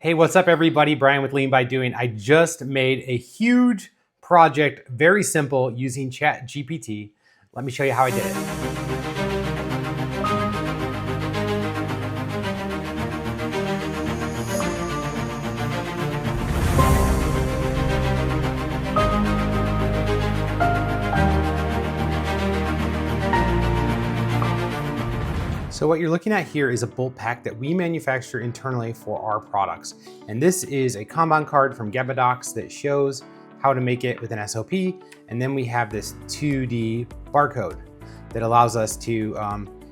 Hey, what's up everybody? Brian with Lean by Doing. I just made a huge project, very simple, using ChatGPT. Let me show you how I did it. So what you're looking at here is a bolt pack that we manufacture internally for our products. And this is a Kanban card from Gebadocs that shows how to make it with an SOP. And then we have this 2D barcode that allows us to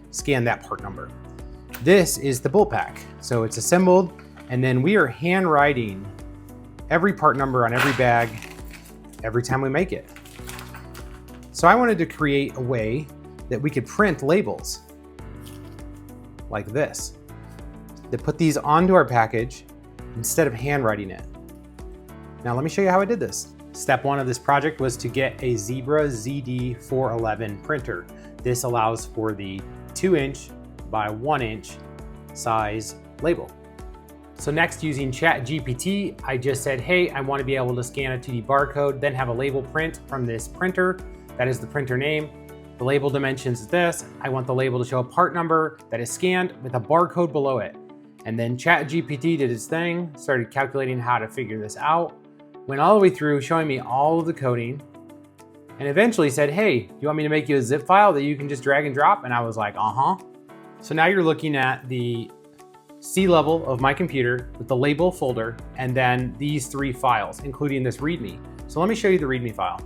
scan that part number. This is the bolt pack. So it's assembled, and then we are handwriting every part number on every bag every time we make it. So I wanted to create a way that we could print labels like this, to put these onto our package instead of handwriting it. Now let me show you how I did this. Step one of this project was to get a Zebra ZD411 printer. This allows for the 2" by 1" size label. So next, using ChatGPT, I just said, hey, I want to be able to scan a 2D barcode, then have a label print from this printer. That is the printer name. The label dimensions is this. I want the label to show a part number that is scanned with a barcode below it. And then ChatGPT did its thing, started calculating how to figure this out, went all the way through showing me all of the coding, and eventually said, hey, you want me to make you a zip file that you can just drag and drop? And I was like, uh-huh. So now you're looking at the C level of my computer with the label folder, and then these 3 files, including this README. So let me show you the README file.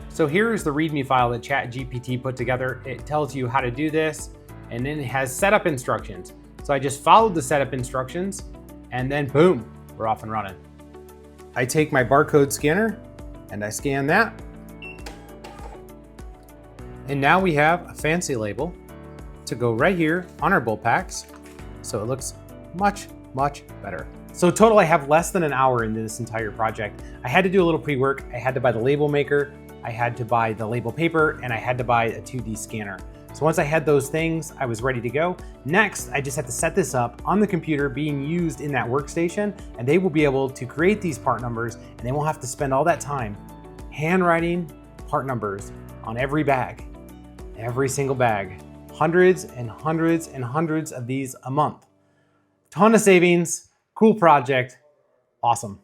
So here's the README file that ChatGPT put together. It tells you how to do this, and then it has setup instructions. So I just followed the setup instructions, and then boom, we're off and running. I take my barcode scanner and I scan that. And now we have a fancy label to go right here on our bolt packs. So it looks much, much better. So total, I have less than an hour into this entire project. I had to do a little pre-work. I had to buy the label maker, I had to buy the label paper, and I had to buy a 2D scanner. So once I had those things, I was ready to go. Next, I just had to set this up on the computer being used in that workstation, and they will be able to create these part numbers, and they won't have to spend all that time handwriting part numbers on every bag, every single bag. Hundreds and hundreds and hundreds of these a month. Ton of savings, cool project, awesome.